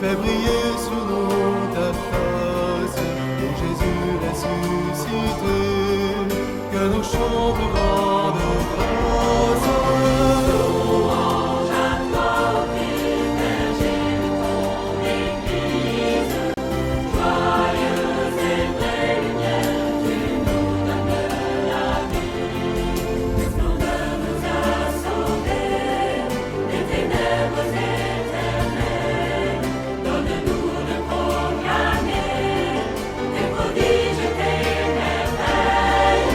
Fais briller sur nous ta face, ô Jésus ressuscité, que nous chanterons de grâce. Louange à toi, ô Christ, berger de ton Église. Joyeuse et vraie lumière, tu nous donnes la vie. Ton œuvre nous a sauvés des ténèbres éternelles. Donne-nous de proclamer tes prodiges et tes merveilles.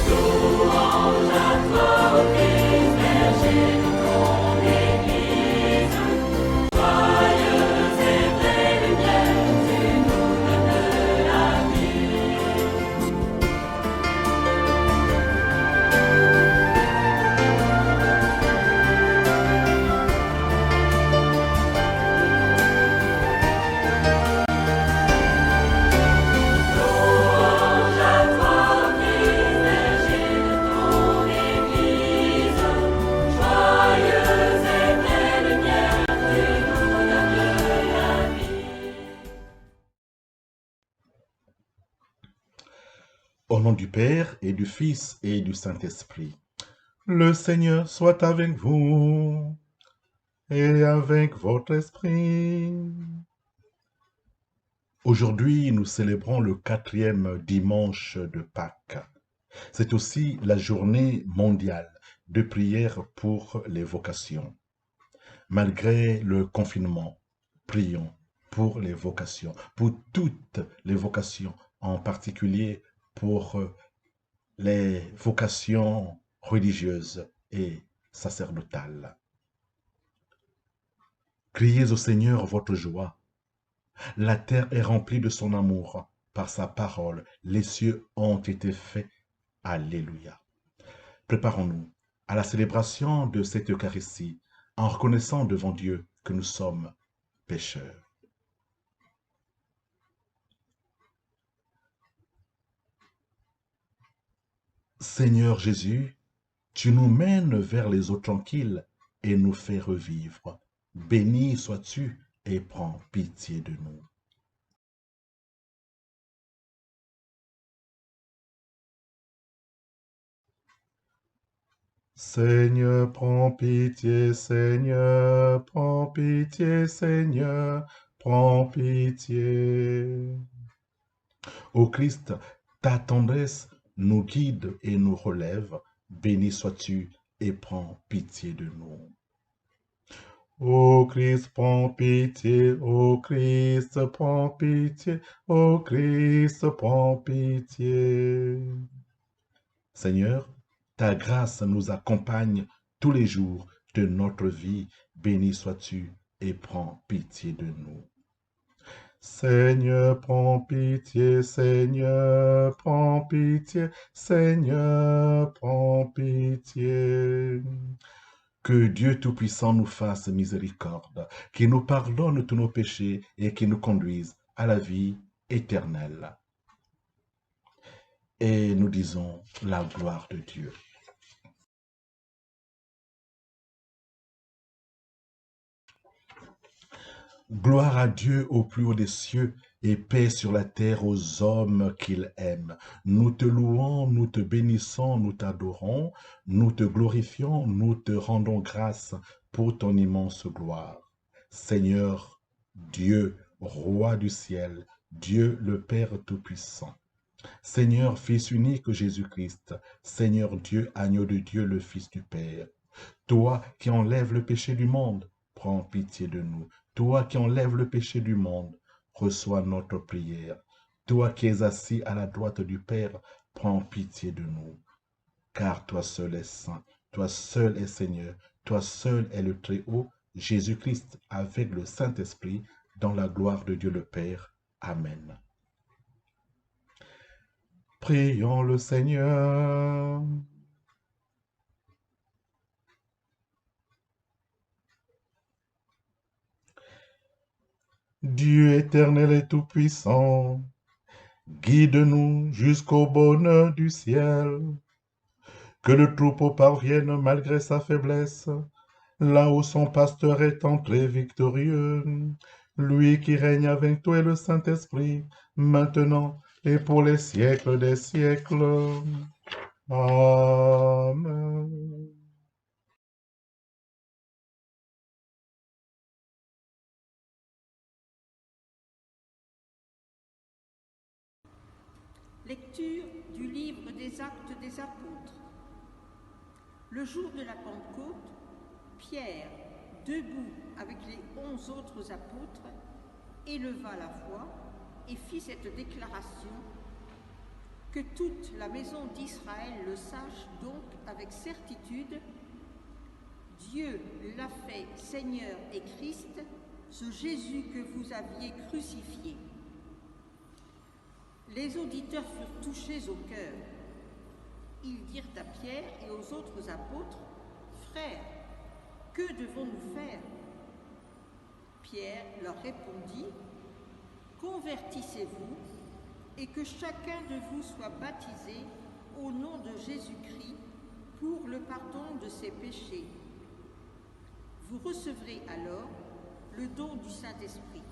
Louange à toi, ô Christ, berger de ton Église. Joyeuse et vraie lumière, tu nous donnes la vie. Louange à toi, ô Christ, berger de ton Église. Joyeuse et vraie lumière, tu nous donnes la vie. Au nom du Père et du Fils et du Saint-Esprit. Le Seigneur soit avec vous et avec votre esprit. Aujourd'hui, nous célébrons le 4e dimanche de Pâques. C'est aussi la journée mondiale de prière pour les vocations. Malgré le confinement, prions pour les vocations, pour toutes les vocations, en particulier pour les vocations religieuses et sacerdotales. Criez au Seigneur votre joie. La terre est remplie de son amour. Par sa parole, les cieux ont été faits. Alléluia. Préparons-nous à la célébration de cette Eucharistie en reconnaissant devant Dieu que nous sommes pécheurs. Seigneur Jésus, tu nous mènes vers les eaux tranquilles et nous fais revivre. Béni sois-tu et prends pitié de nous. Seigneur, prends pitié, Seigneur, prends pitié, Seigneur, prends pitié. Ô Christ, ta tendresse nous guide et nous relève. Béni sois-tu et prends pitié de nous. Ô Christ, prends pitié, ô Christ, prends pitié, ô Christ, prends pitié. Seigneur, ta grâce nous accompagne tous les jours de notre vie. Béni sois-tu et prends pitié de nous. Seigneur, prends pitié, Seigneur, prends pitié, Seigneur, prends pitié. Que Dieu Tout-Puissant nous fasse miséricorde, qu'il nous pardonne tous nos péchés et qu'il nous conduise à la vie éternelle. Et nous disons la gloire de Dieu. Gloire à Dieu au plus haut des cieux et paix sur la terre aux hommes qu'il aime. Nous te louons, nous te bénissons, nous t'adorons, nous te glorifions, nous te rendons grâce pour ton immense gloire. Seigneur, Dieu, Roi du ciel, Dieu le Père Tout-Puissant. Seigneur, Fils unique Jésus-Christ, Seigneur Dieu, Agneau de Dieu, le Fils du Père. Toi qui enlèves le péché du monde, prends pitié de nous. Toi qui enlèves le péché du monde, reçois notre prière. Toi qui es assis à la droite du Père, prends pitié de nous. Car toi seul es saint, toi seul es Seigneur, toi seul es le Très-Haut, Jésus-Christ avec le Saint-Esprit, dans la gloire de Dieu le Père. Amen. Prions le Seigneur. Dieu éternel et tout-puissant, guide-nous jusqu'au bonheur du ciel. Que le troupeau parvienne malgré sa faiblesse, là où son pasteur est entré victorieux. lui qui règne avec toi et le Saint-Esprit, maintenant et pour les siècles des siècles. Amen. Lecture du livre des Actes des Apôtres. Le jour de la Pentecôte, Pierre, debout avec les 11 autres apôtres, éleva la voix et fit cette déclaration: que toute la maison d'Israël le sache donc avec certitude, Dieu l'a fait Seigneur et Christ, ce Jésus que vous aviez crucifié. Les auditeurs furent touchés au cœur. Ils dirent à Pierre et aux autres apôtres: Frères, que devons-nous faire? Pierre leur répondit: Convertissez-vous et que chacun de vous soit baptisé au nom de Jésus-Christ pour le pardon de ses péchés. Vous recevrez alors le don du Saint-Esprit.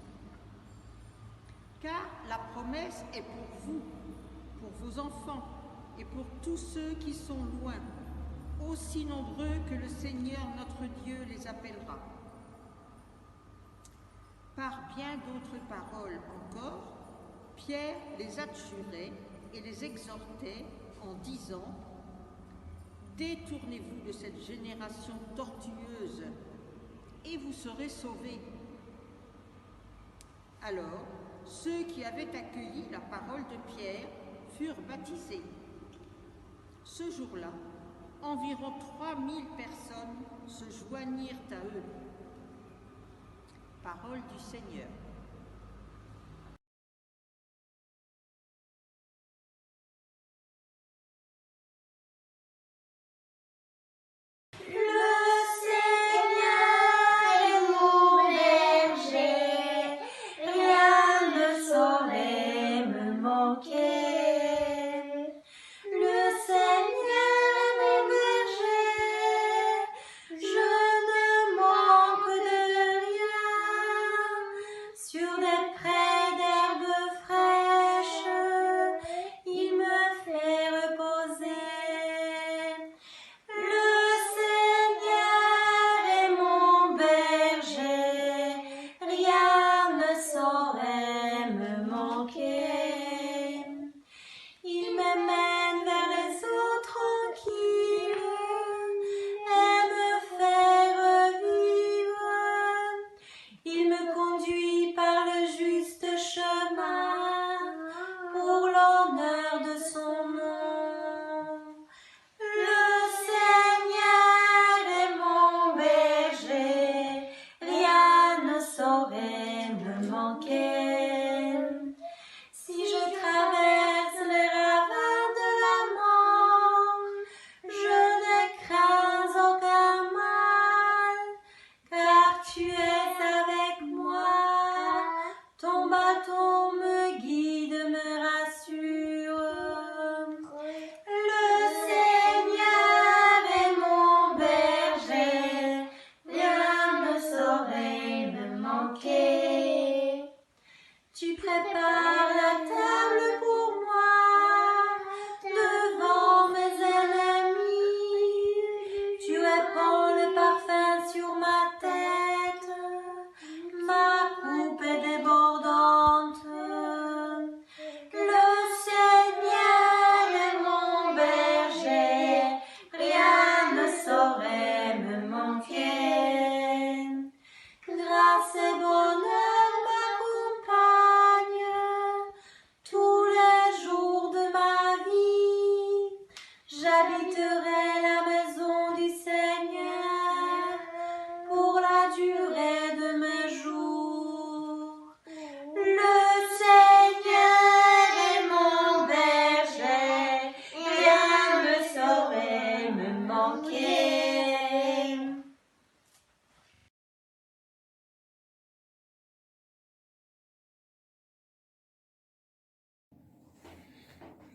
Car la promesse est pour vous, pour vos enfants et pour tous ceux qui sont loin, aussi nombreux que le Seigneur notre Dieu les appellera. Par bien d'autres paroles encore, Pierre les adjurait et les exhortait en disant: Détournez-vous de cette génération tortueuse et vous serez sauvés. Alors, ceux qui avaient accueilli la parole de Pierre furent baptisés. Ce jour-là, environ 3000 personnes se joignirent à eux. Parole du Seigneur.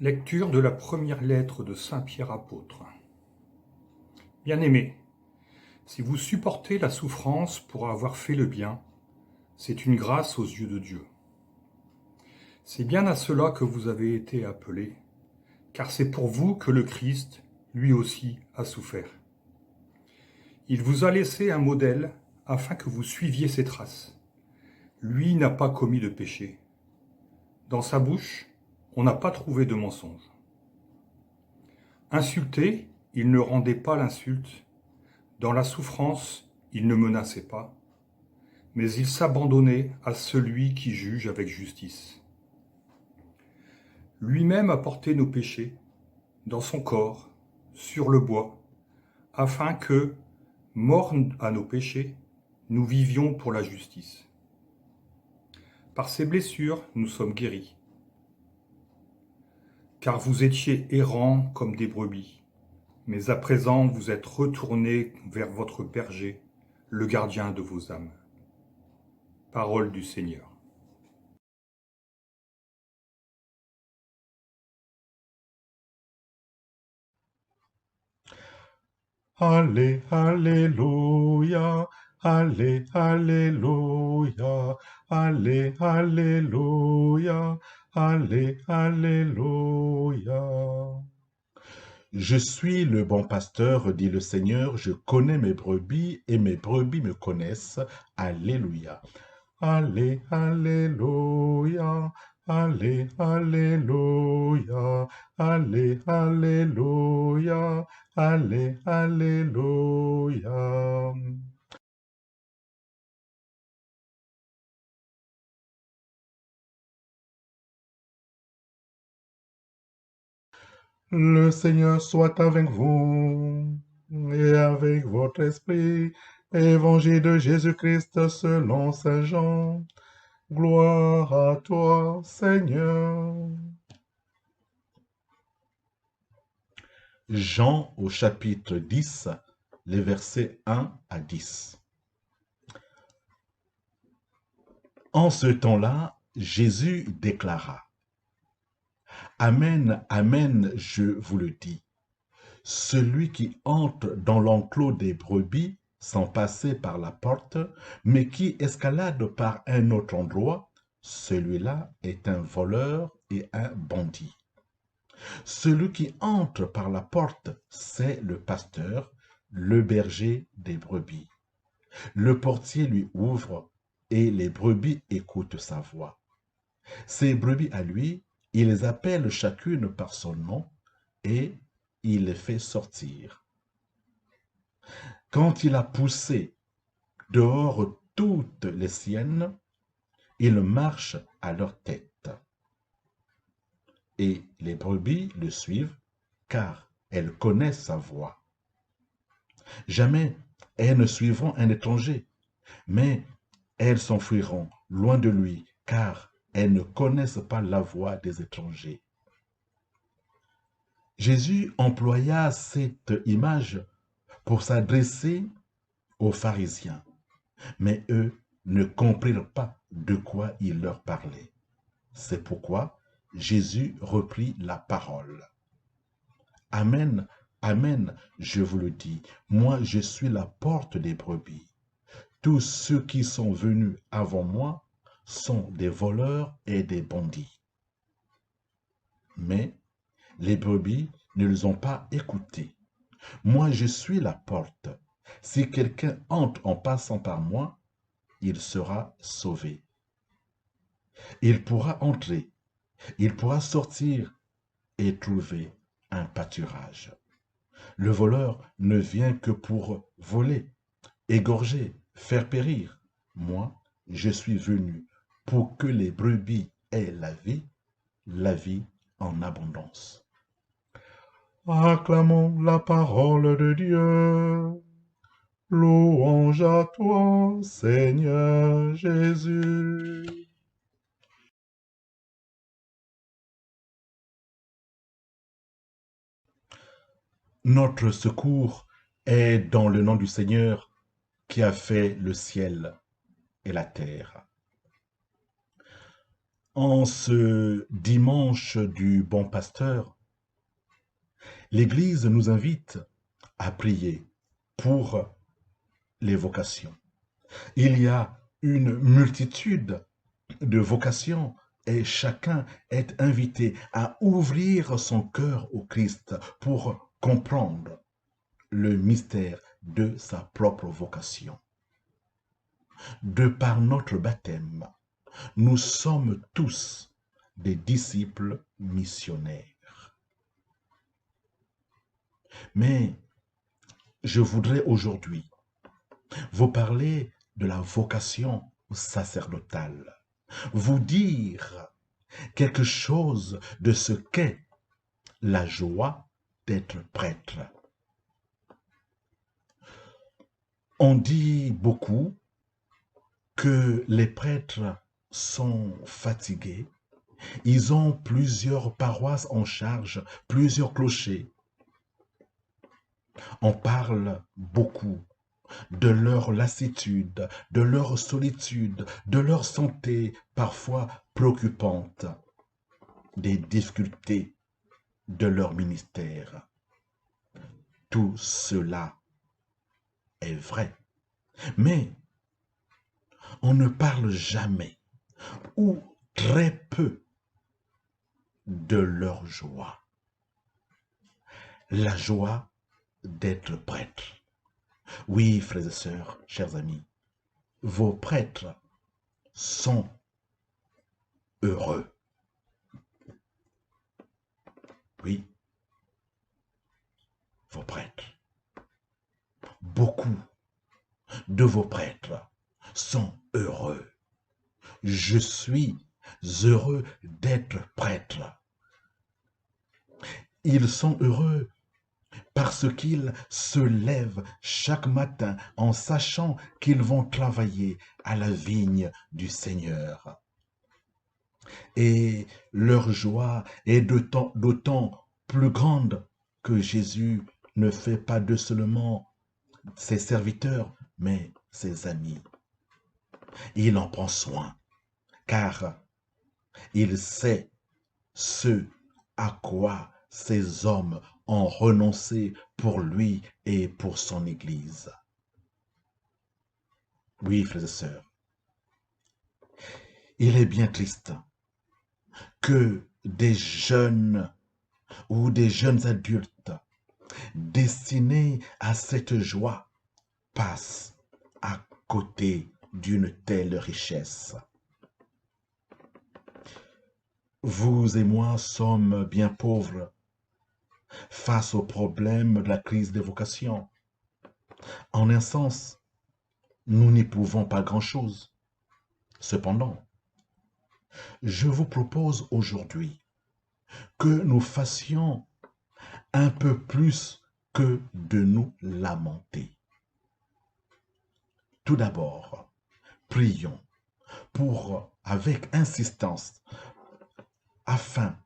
Lecture de la première lettre de saint Pierre apôtre. Bien-aimés, si vous supportez la souffrance pour avoir fait le bien, C'est une grâce aux yeux de Dieu. C'est bien à cela que vous avez été appelés, car c'est pour vous que le Christ, lui aussi, a souffert. Il vous a laissé un modèle afin que vous suiviez ses traces. Lui n'a pas commis de péché. Dans sa bouche, on n'a pas trouvé de mensonge. Insulté, il ne rendait pas l'insulte. Dans la souffrance, il ne menaçait pas. Mais il s'abandonnait à celui qui juge avec justice. Lui-même a porté nos péchés dans son corps, sur le bois, afin que, morts à nos péchés, nous vivions pour la justice. Par ses blessures, nous sommes guéris. Car vous étiez errants comme des brebis, mais à présent vous êtes retournés vers votre berger, le gardien de vos âmes. Parole du Seigneur. Allez, alléluia, allez, alléluia, allez, alléluia, allez, alléluia. Je suis le bon pasteur, dit le Seigneur, je connais mes brebis et mes brebis me connaissent. Alléluia. Allez, alléluia, allez, alléluia, allez, alléluia, allez, alléluia. Le Seigneur soit avec vous et avec votre esprit. Évangile de Jésus-Christ selon Saint Jean. Gloire à toi, Seigneur. Jean au chapitre 10, les versets 1 à 10. En ce temps-là, Jésus déclara: Amen, amen, je vous le dis. Celui qui entre dans l'enclos des brebis sans passer par la porte, mais qui escalade par un autre endroit, celui-là est un voleur et un bandit. Celui qui entre par la porte, c'est le pasteur, le berger des brebis. Le portier lui ouvre et les brebis écoutent sa voix. Ces brebis à lui, il les appelle chacune par son nom et il les fait sortir. Quand il a poussé dehors toutes les siennes, il marche à leur tête. Et les brebis le suivent, car elles connaissent sa voix. Jamais elles ne suivront un étranger, mais elles s'enfuiront loin de lui, car elles ne connaissent pas la voix des étrangers. Jésus employa cette image pour s'adresser aux pharisiens, mais eux ne comprirent pas de quoi il leur parlait. C'est pourquoi Jésus reprit la parole. Amen, amen, je vous le dis, moi je suis la porte des brebis. Tous ceux qui sont venus avant moi sont des voleurs et des bandits. Mais les brebis ne les ont pas écoutés. Moi je suis la porte. Si quelqu'un entre en passant par moi, il sera sauvé. Il pourra entrer, il pourra sortir et trouver un pâturage. Le voleur ne vient que pour voler, égorger, faire périr. Moi, je suis venu pour que les brebis aient la vie en abondance. Acclamons la parole de Dieu. Louange à toi, Seigneur Jésus. Notre secours est dans le nom du Seigneur qui a fait le ciel et la terre. En ce dimanche du bon pasteur, l'Église nous invite à prier pour les vocations. Il y a une multitude de vocations et chacun est invité à ouvrir son cœur au Christ pour comprendre le mystère de sa propre vocation. De par notre baptême, nous sommes tous des disciples missionnaires. Mais je voudrais aujourd'hui vous parler de la vocation sacerdotale, vous dire quelque chose de ce qu'est la joie d'être prêtre. On dit beaucoup que les prêtres sont fatigués. Ils ont plusieurs paroisses en charge, plusieurs clochers. On parle beaucoup de leur lassitude, de leur solitude, de leur santé parfois préoccupante, des difficultés de leur ministère. Tout cela est vrai. Mais on ne parle jamais ou très peu de leur joie. La joie d'être prêtre. Oui, frères et sœurs, chers amis, vos prêtres sont heureux. Oui, vos prêtres. Beaucoup de vos prêtres sont heureux. Je suis heureux d'être prêtre. Ils sont heureux parce qu'ils se lèvent chaque matin en sachant qu'ils vont travailler à la vigne du Seigneur. Et leur joie est d'autant plus grande que Jésus ne fait pas de seulement ses serviteurs, mais ses amis. Il en prend soin, car il sait ce à quoi ces hommes ont renoncé pour lui et pour son Église. Oui, frères et sœurs, il est bien triste que des jeunes ou des jeunes adultes destinés à cette joie passent à côté d'une telle richesse. Vous et moi sommes bien pauvres face au problème de la crise des vocations. En un sens, nous n'y pouvons pas grand-chose. Cependant, je vous propose aujourd'hui que nous fassions un peu plus que de nous lamenter. Tout d'abord, prions avec insistance afin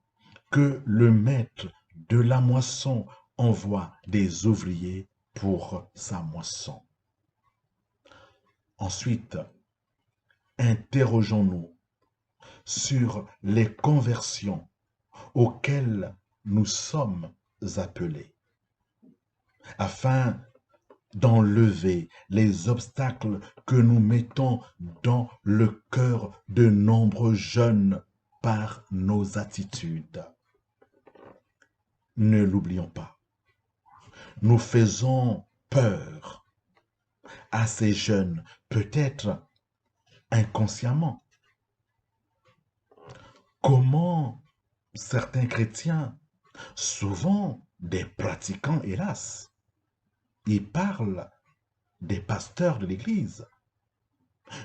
que le maître de la moisson envoie des ouvriers pour sa moisson. Ensuite, interrogeons-nous sur les conversions auxquelles nous sommes appelés, afin d'enlever les obstacles que nous mettons dans le cœur de nombreux jeunes par nos attitudes. Ne l'oublions pas, nous faisons peur à ces jeunes, peut-être inconsciemment. Comment certains chrétiens, souvent des pratiquants hélas, ils parlent des pasteurs de l'Église,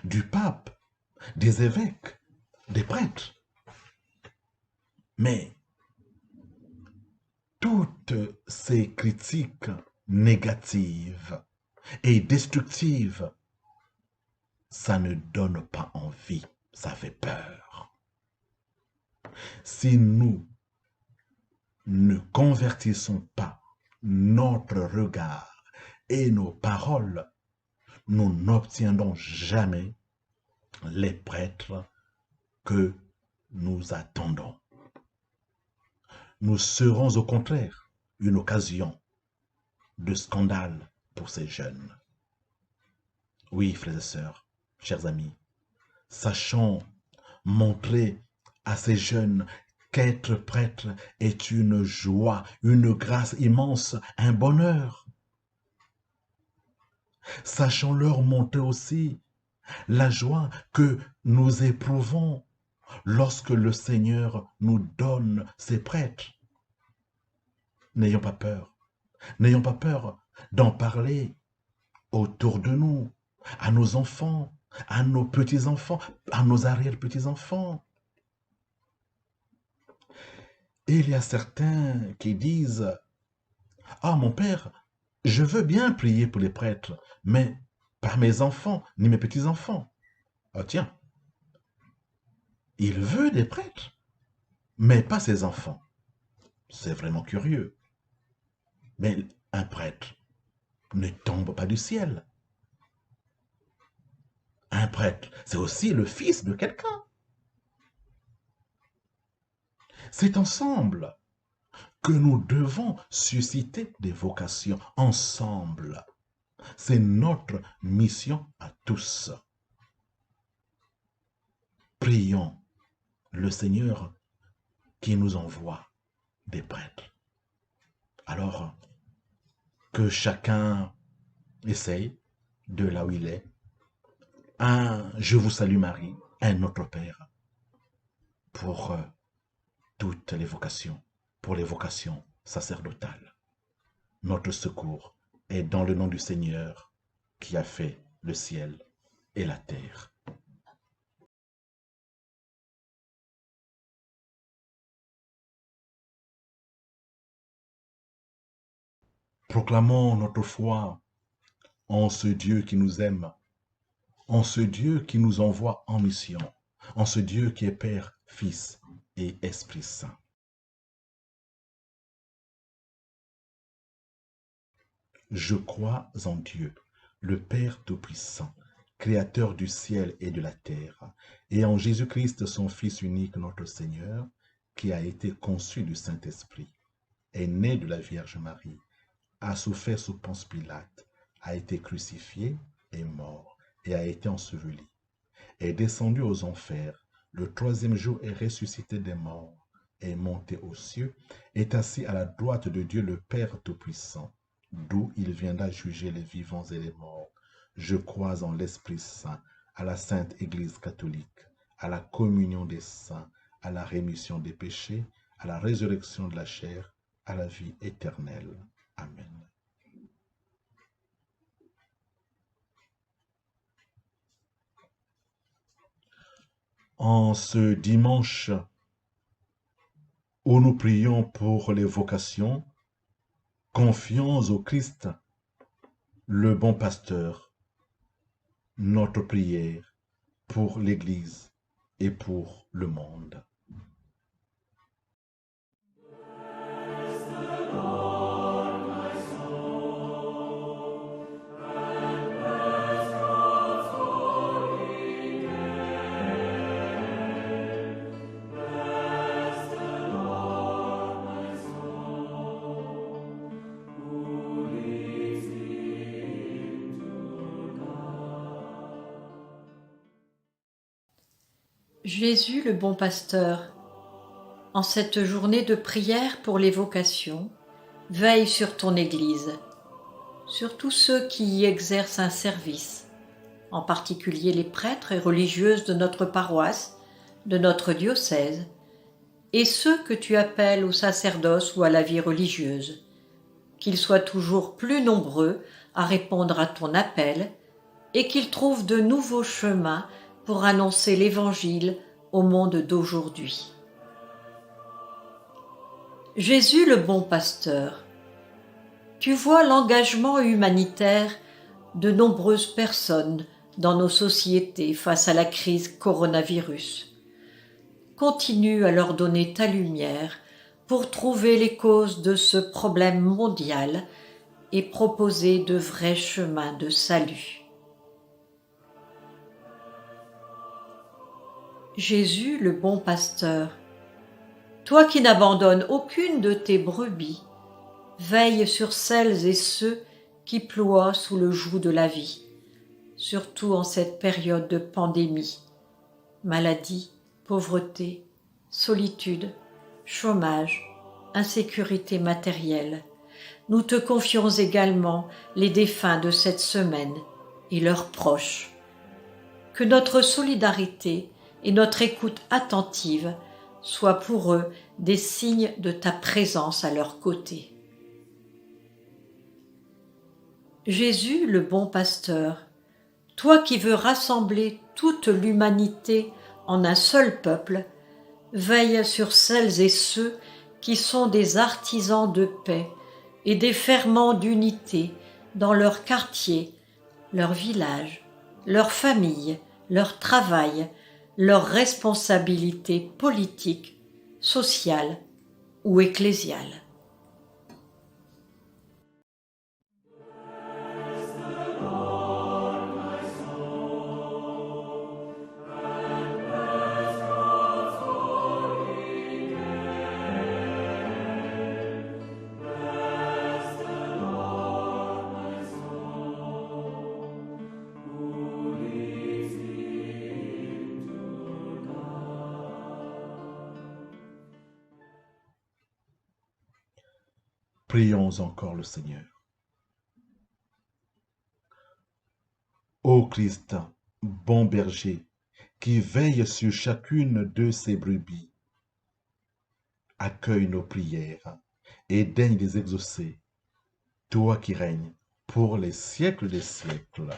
du pape, des évêques, des prêtres. Mais toutes ces critiques négatives et destructives, ça ne donne pas envie, ça fait peur. Si nous ne convertissons pas notre regard et nos paroles, nous n'obtiendrons jamais les prêtres que nous attendons. Nous serons au contraire une occasion de scandale pour ces jeunes. Oui, frères et sœurs, chers amis, Sachons montrer à ces jeunes qu'être prêtre est une joie, une grâce immense, un bonheur. Sachons leur montrer aussi la joie que nous éprouvons lorsque le Seigneur nous donne ses prêtres. N'ayons pas peur. N'ayons pas peur d'en parler autour de nous, à nos enfants, à nos petits-enfants, à nos arrière-petits-enfants. Et il y a certains qui disent, « Ah, mon père, je veux bien prier pour les prêtres, mais pas mes enfants, ni mes petits-enfants. » Ah tiens, il veut des prêtres, mais pas ses enfants. C'est vraiment curieux. Mais un prêtre ne tombe pas du ciel. Un prêtre, c'est aussi le fils de quelqu'un. C'est ensemble que nous devons susciter des vocations, ensemble. C'est notre mission à tous. Prions le Seigneur qui nous envoie des prêtres. Alors, que chacun essaye de là où il est. Un « Je vous salue Marie », un Notre Père, pour toutes les vocations, pour les vocations sacerdotales. Notre secours est dans le nom du Seigneur qui a fait le ciel et la terre. Proclamons notre foi en ce Dieu qui nous aime, en ce Dieu qui nous envoie en mission, en ce Dieu qui est Père, Fils et Esprit Saint. Je crois en Dieu, le Père Tout-Puissant, Créateur du ciel et de la terre, et en Jésus-Christ, son Fils unique, notre Seigneur, qui a été conçu du Saint-Esprit, est né de la Vierge Marie, a souffert sous Ponce Pilate, a été crucifié, est mort et a été enseveli, est descendu aux enfers, le troisième jour est ressuscité des morts, est monté aux cieux, est assis à la droite de Dieu le Père Tout-Puissant, d'où il viendra juger les vivants et les morts. Je crois en l'Esprit Saint, à la Sainte Église catholique, à la communion des saints, à la rémission des péchés, à la résurrection de la chair, à la vie éternelle. Amen. En ce dimanche où nous prions pour les vocations, confions au Christ, le bon pasteur, notre prière pour l'Église et pour le monde. Jésus le bon pasteur, en cette journée de prière pour les vocations, veille sur ton Église, sur tous ceux qui y exercent un service, en particulier les prêtres et religieuses de notre paroisse, de notre diocèse, et ceux que tu appelles au sacerdoce ou à la vie religieuse, qu'ils soient toujours plus nombreux à répondre à ton appel et qu'ils trouvent de nouveaux chemins pour annoncer l'Évangile au monde d'aujourd'hui. Jésus le bon pasteur, tu vois l'engagement humanitaire de nombreuses personnes dans nos sociétés face à la crise coronavirus. Continue à leur donner ta lumière pour trouver les causes de ce problème mondial et proposer de vrais chemins de salut. Jésus, le bon pasteur, toi qui n'abandonnes aucune de tes brebis, veille sur celles et ceux qui ploient sous le joug de la vie, surtout en cette période de pandémie, maladie, pauvreté, solitude, chômage, insécurité matérielle. Nous te confions également les défunts de cette semaine et leurs proches. Que notre solidarité et notre écoute attentive soient pour eux des signes de ta présence à leur côté. Jésus, le bon pasteur, toi qui veux rassembler toute l'humanité en un seul peuple, veille sur celles et ceux qui sont des artisans de paix et des ferments d'unité dans leur quartier, leur village, leur famille, leur travail, leurs responsabilités politiques, sociales ou ecclésiales. Prions encore le Seigneur. Ô Christ, bon berger, qui veille sur chacune de ses brebis, accueille nos prières et daigne les exaucer, toi qui règnes pour les siècles des siècles.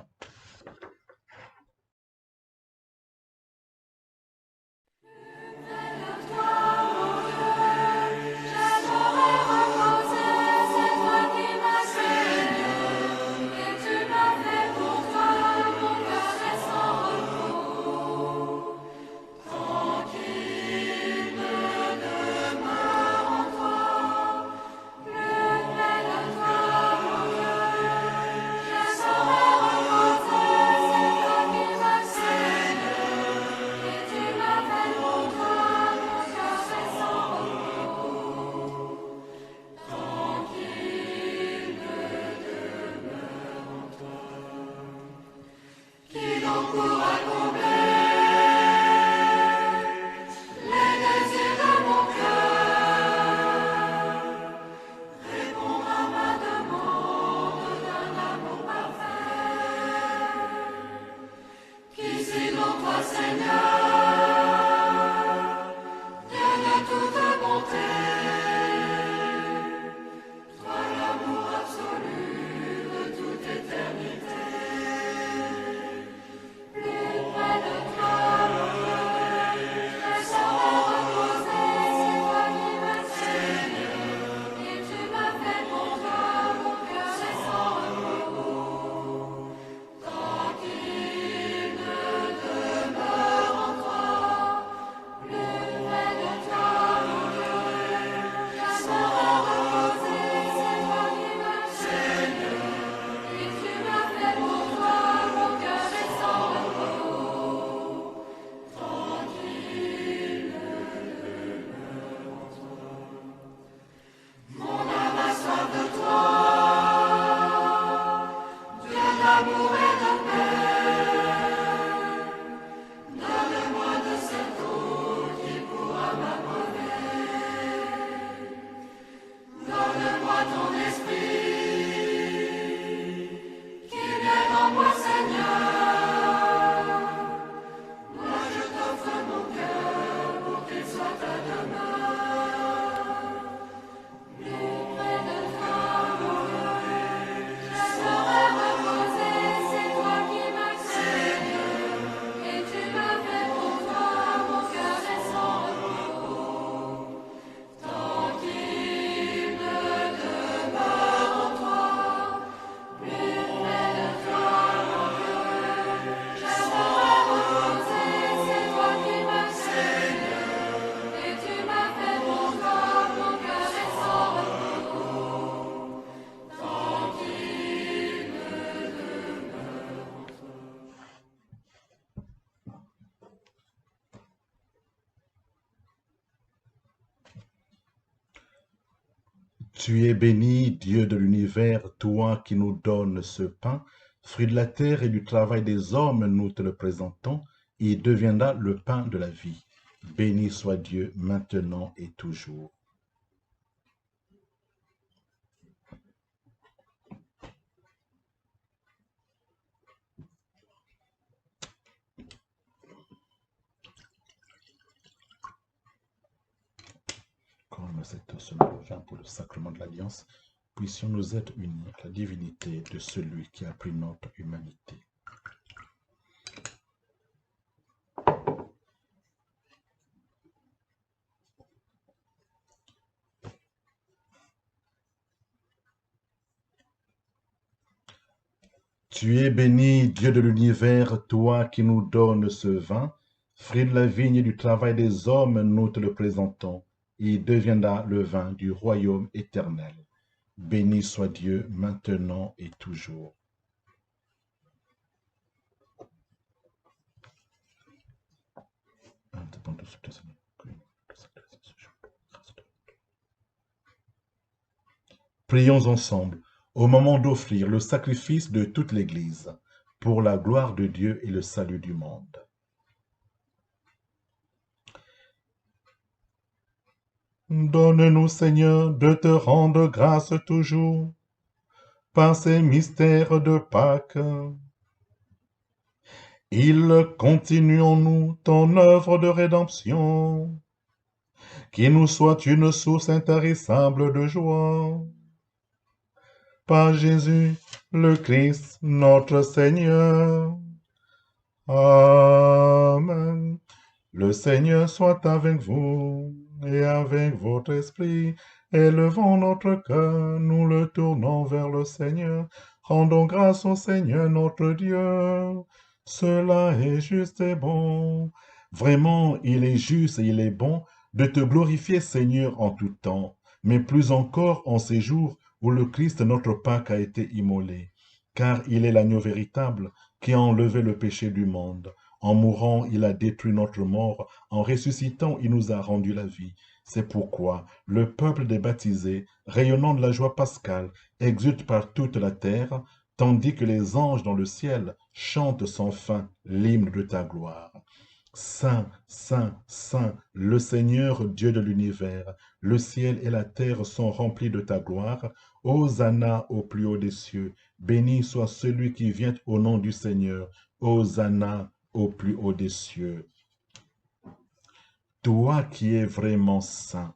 Tu es béni, Dieu de l'univers, toi qui nous donnes ce pain, fruit de la terre et du travail des hommes, nous te le présentons, Il deviendra le pain de la vie. Béni soit Dieu maintenant et toujours. Comme cette semaine vient pour le sacrement de l'Alliance, puissions-nous être unis à la divinité de celui qui a pris notre humanité. Tu es béni, Dieu de l'univers, toi qui nous donnes ce vin, fruit de la vigne et du travail des hommes, nous te le présentons. Il deviendra le vin du royaume éternel. Béni soit Dieu maintenant et toujours. Prions ensemble au moment d'offrir le sacrifice de toute l'Église pour la gloire de Dieu et le salut du monde. Donne-nous, Seigneur, de te rendre grâce toujours par ces mystères de Pâques. Il continue en nous ton œuvre de rédemption, qui nous soit une source intarissable de joie. Par Jésus, le Christ, notre Seigneur. Amen. Le Seigneur soit avec vous et avec votre esprit. Élevons notre cœur, nous le tournons vers le Seigneur. Rendons grâce au Seigneur notre Dieu. Cela est juste et bon. Vraiment, il est juste et il est bon de te glorifier, Seigneur, en tout temps, mais plus encore en ces jours où le Christ, notre Pâque, a été immolé, car il est l'agneau véritable qui a enlevé le péché du monde. En mourant, il a détruit notre mort. En ressuscitant, il nous a rendu la vie. C'est pourquoi le peuple des baptisés, rayonnant de la joie pascale, exulte par toute la terre, tandis que les anges dans le ciel chantent sans fin l'hymne de ta gloire. Saint, Saint, Saint, le Seigneur Dieu de l'univers, le ciel et la terre sont remplis de ta gloire. Hosanna au plus haut des cieux. Béni soit celui qui vient au nom du Seigneur. Hosanna au plus haut des cieux. Toi qui es vraiment saint,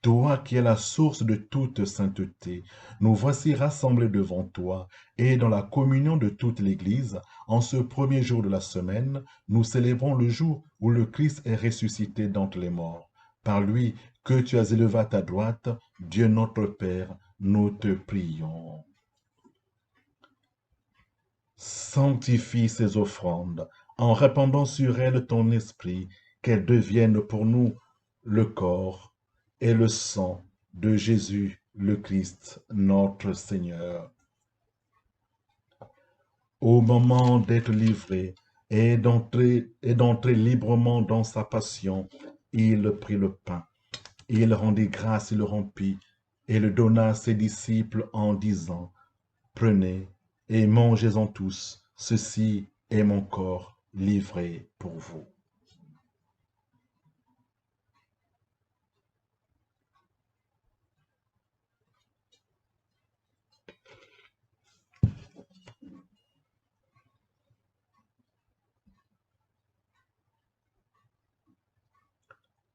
toi qui es la source de toute sainteté, nous voici rassemblés devant toi et dans la communion de toute l'Église, en ce premier jour de la semaine, nous célébrons le jour où le Christ est ressuscité d'entre les morts. Par lui que tu as élevé à ta droite, Dieu notre Père, nous te prions. Sanctifie ces offrandes en répandant sur elles ton esprit, qu'elles deviennent pour nous le corps et le sang de Jésus le Christ, notre Seigneur. Au moment d'être livré et d'entrer librement dans sa passion, il prit le pain, il rendit grâce, il le rompit et le donna à ses disciples en disant, « Prenez et mangez-en tous, ceci est mon corps livré pour vous. »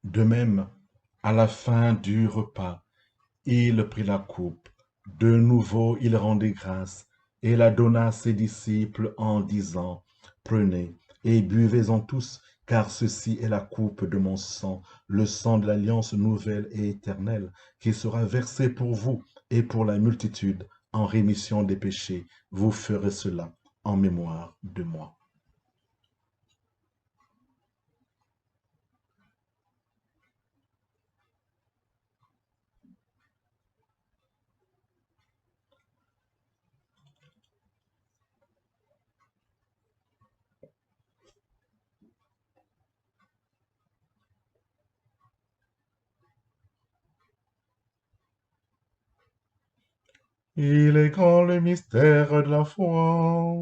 De même, à la fin du repas, il prit la coupe. De nouveau, il rendit grâce et la donna à ses disciples en disant, « Prenez et buvez-en tous, car ceci est la coupe de mon sang, le sang de l'alliance nouvelle et éternelle, qui sera versé pour vous et pour la multitude en rémission des péchés. Vous ferez cela en mémoire de moi. » Il est grand le mystère de la foi.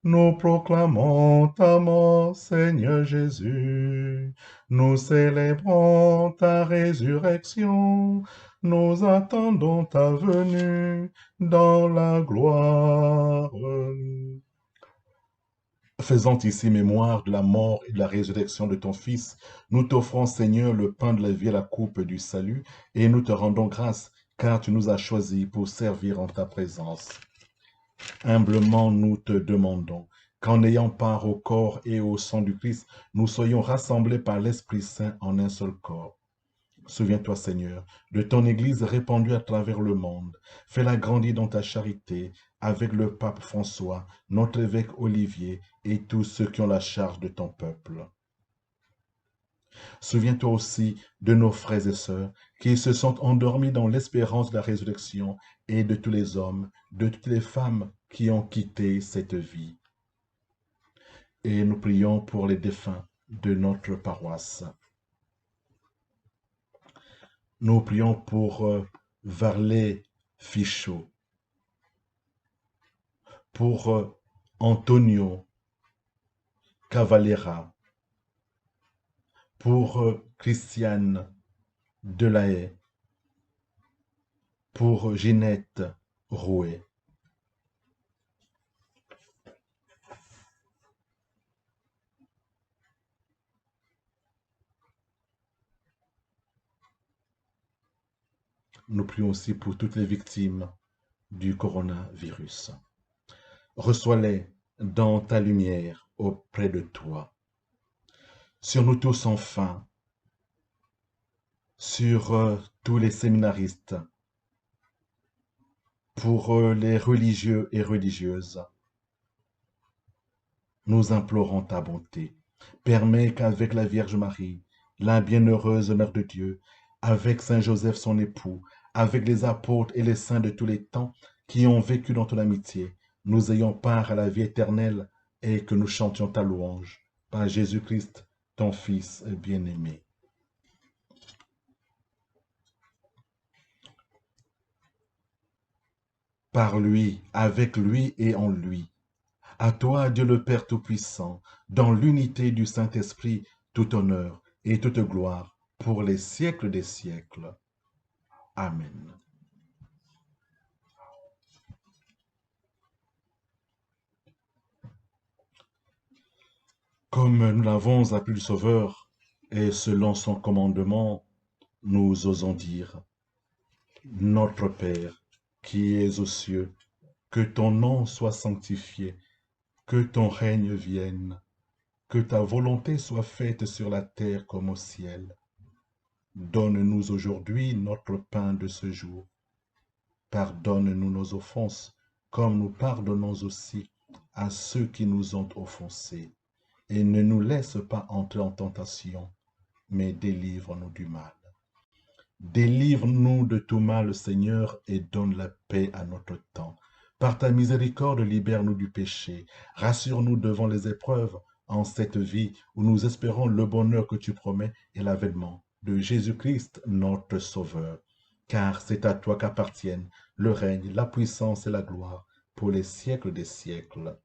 Nous proclamons ta mort, Seigneur Jésus. Nous célébrons ta résurrection. Nous attendons ta venue dans la gloire. Faisant ici mémoire de la mort et de la résurrection de ton Fils, nous t'offrons, Seigneur, le pain de la vie et la coupe du salut, et nous te rendons grâce, car tu nous as choisis pour servir en ta présence. Humblement, nous te demandons qu'en ayant part au corps et au sang du Christ, nous soyons rassemblés par l'Esprit Saint en un seul corps. Souviens-toi, Seigneur, de ton Église répandue à travers le monde. Fais-la grandir dans ta charité avec le pape François, notre évêque Olivier et tous ceux qui ont la charge de ton peuple. Souviens-toi aussi de nos frères et sœurs qui se sont endormis dans l'espérance de la résurrection et de tous les hommes, de toutes les femmes qui ont quitté cette vie. Et nous prions pour les défunts de notre paroisse. Nous prions pour Varley Fichot, pour Antonio Cavalera, pour Christiane Delahaye, pour Ginette Rouet. Nous prions aussi pour toutes les victimes du coronavirus. Reçois-les dans ta lumière auprès de toi. Sur nous tous enfin, sur tous les séminaristes, pour les religieux et religieuses. Nous implorons ta bonté. Permets qu'avec la Vierge Marie, la bienheureuse Mère de Dieu, avec Saint Joseph son époux, avec les apôtres et les saints de tous les temps qui ont vécu dans ton amitié, nous ayons part à la vie éternelle et que nous chantions ta louange. Par Jésus-Christ, ton Fils bien-aimé. Par lui, avec lui et en lui. À toi, Dieu le Père Tout-Puissant, dans l'unité du Saint-Esprit, tout honneur et toute gloire pour les siècles des siècles. Amen. Comme nous l'avons appelé le Sauveur, et selon son commandement, nous osons dire, Notre Père, qui es aux cieux, que ton nom soit sanctifié, que ton règne vienne, que ta volonté soit faite sur la terre comme au ciel. Donne-nous aujourd'hui notre pain de ce jour. Pardonne-nous nos offenses, comme nous pardonnons aussi à ceux qui nous ont offensés. Et ne nous laisse pas entrer en tentation, mais délivre-nous du mal. Délivre-nous de tout mal, Seigneur, et donne la paix à notre temps. Par ta miséricorde, libère-nous du péché. Rassure-nous devant les épreuves en cette vie où nous espérons le bonheur que tu promets et l'avènement de Jésus-Christ, notre Sauveur. Car c'est à toi qu'appartiennent le règne, la puissance et la gloire pour les siècles des siècles.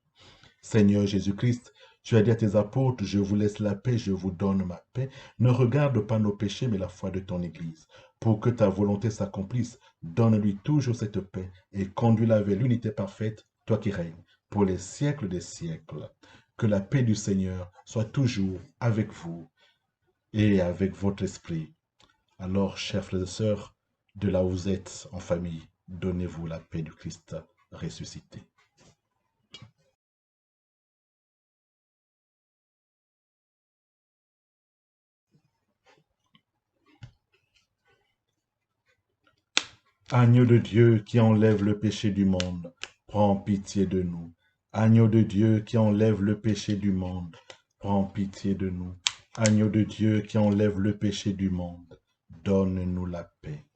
Seigneur Jésus-Christ, tu as dit à tes apôtres, je vous laisse la paix, je vous donne ma paix. Ne regarde pas nos péchés, mais la foi de ton Église. Pour que ta volonté s'accomplisse, donne-lui toujours cette paix et conduis-la vers l'unité parfaite, toi qui règnes, pour les siècles des siècles. Que la paix du Seigneur soit toujours avec vous et avec votre esprit. Alors, chers frères et sœurs, de là où vous êtes en famille, donnez-vous la paix du Christ ressuscité. Agneau de Dieu qui enlève le péché du monde, prends pitié de nous. Agneau de Dieu qui enlève le péché du monde, prends pitié de nous. Agneau de Dieu qui enlève le péché du monde, donne-nous la paix.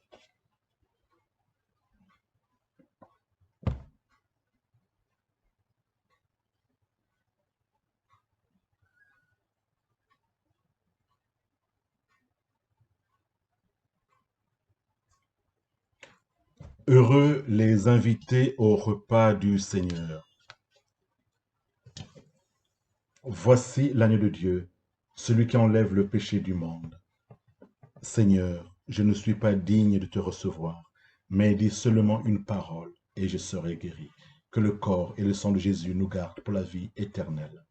Heureux les invités au repas du Seigneur. Voici l'agneau de Dieu, celui qui enlève le péché du monde. Seigneur, je ne suis pas digne de te recevoir, mais dis seulement une parole et je serai guéri. Que le corps et le sang de Jésus nous gardent pour la vie éternelle.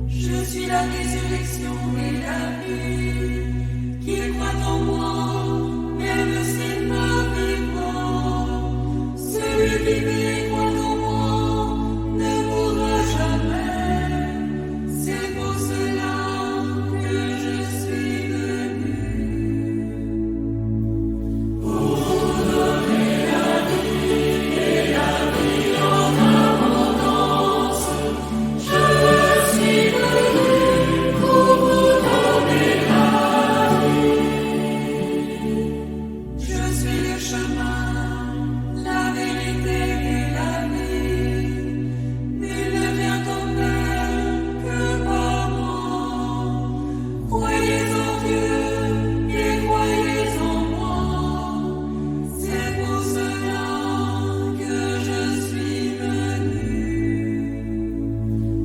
Je suis la résurrection et la vie. Qui croit en moi, même s'il meurt vivant. Celui qui vit et croit en moi ne mourra jamais. C'est pour cela que je suis venu. Pour donner la vie et la vie en abondance. Je suis venu pour vous donner la vie. Je suis le chemin, la vérité et la vie. Nul ne vient au Père que par moi. Croyez en Dieu et croyez en moi. C'est pour cela que je suis venu.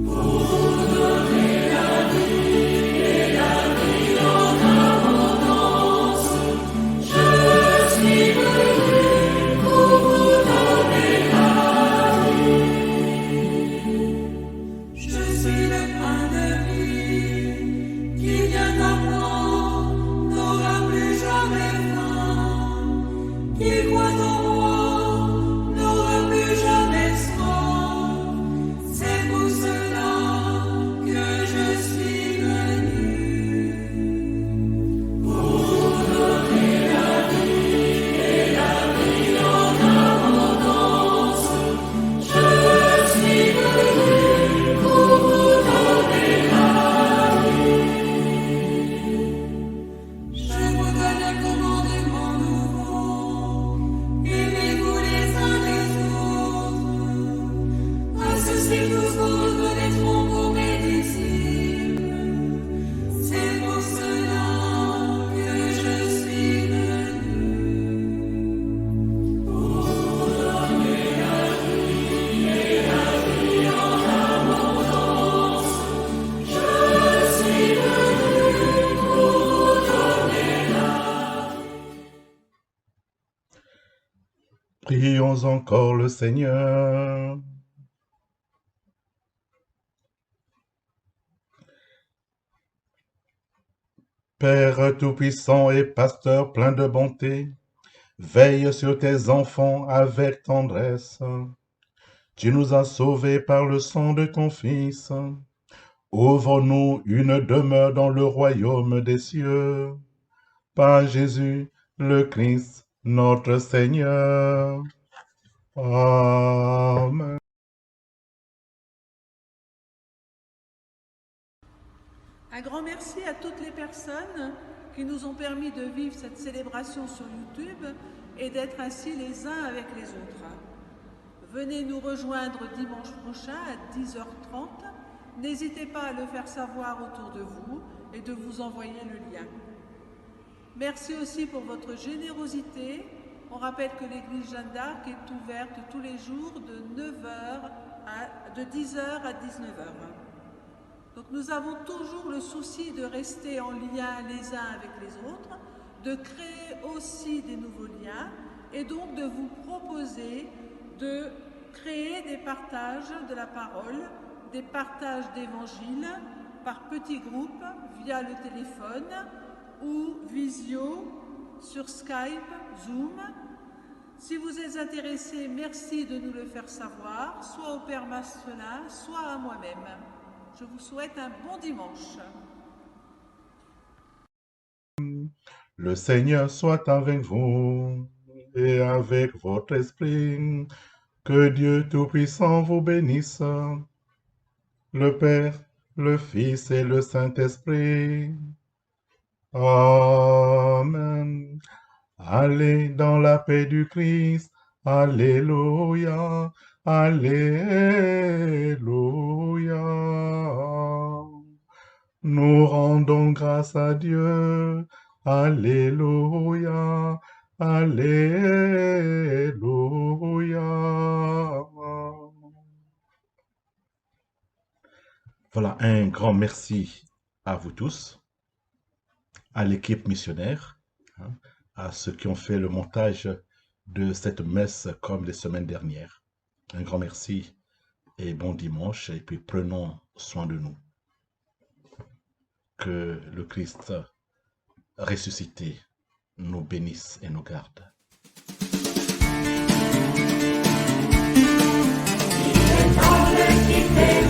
Pour donner la vie et la vie en abondance. Je suis venu pour vous donner la vie. Je suis le pain de vie qui vient à moi, n'aura plus jamais faim. Qui croit en moi, n'aura plus jamais soif. C'est pour cela que je suis venu. Pour donner la vie et la vie en abondance. Je suis venu pour vous donner la vie. Je vous donne un commandement nouveau. Aimez-vous les uns les autres. À ceci tous vous reconnaîtront pour mes disciples. C'est pour cela que je suis venu. Pour donner la vie et la vie en abondance. Je suis venu pour vous donner la vie. Prions encore le Seigneur. Père tout-puissant et pasteur plein de bonté, veille sur tes enfants avec tendresse. Tu nous as sauvés par le sang de ton Fils. Ouvre-nous une demeure dans le royaume des cieux. Par Jésus, le Christ, notre Seigneur. Amen. Un grand merci à toutes les personnes qui nous ont permis de vivre cette célébration sur YouTube et d'être ainsi les uns avec les autres. Venez nous rejoindre dimanche prochain à 10h30. N'hésitez pas à le faire savoir autour de vous et de vous envoyer le lien. Merci aussi pour votre générosité. On rappelle que l'église Jeanne d'Arc est ouverte tous les jours de 10h à 19h. Donc nous avons toujours le souci de rester en lien les uns avec les autres, de créer aussi des nouveaux liens et donc de vous proposer de créer des partages de la parole, des partages d'évangile par petits groupes via le téléphone ou visio sur Skype, Zoom. Si vous êtes intéressés, merci de nous le faire savoir, soit au Père Marcelin, soit à moi-même. Je vous souhaite un bon dimanche. Le Seigneur soit avec vous et avec votre esprit. Que Dieu Tout-Puissant vous bénisse, le Père, le Fils et le Saint-Esprit. Amen. Allez dans la paix du Christ. Alléluia. Alléluia. Nous rendons grâce à Dieu. Alléluia. Alléluia. Voilà, un grand merci à vous tous, à l'équipe missionnaire, hein, à ceux qui ont fait le montage de cette messe comme les semaines dernières. Un grand merci et bon dimanche, et puis prenons soin de nous. Que le Christ ressuscité nous bénisse et nous garde. Qui fait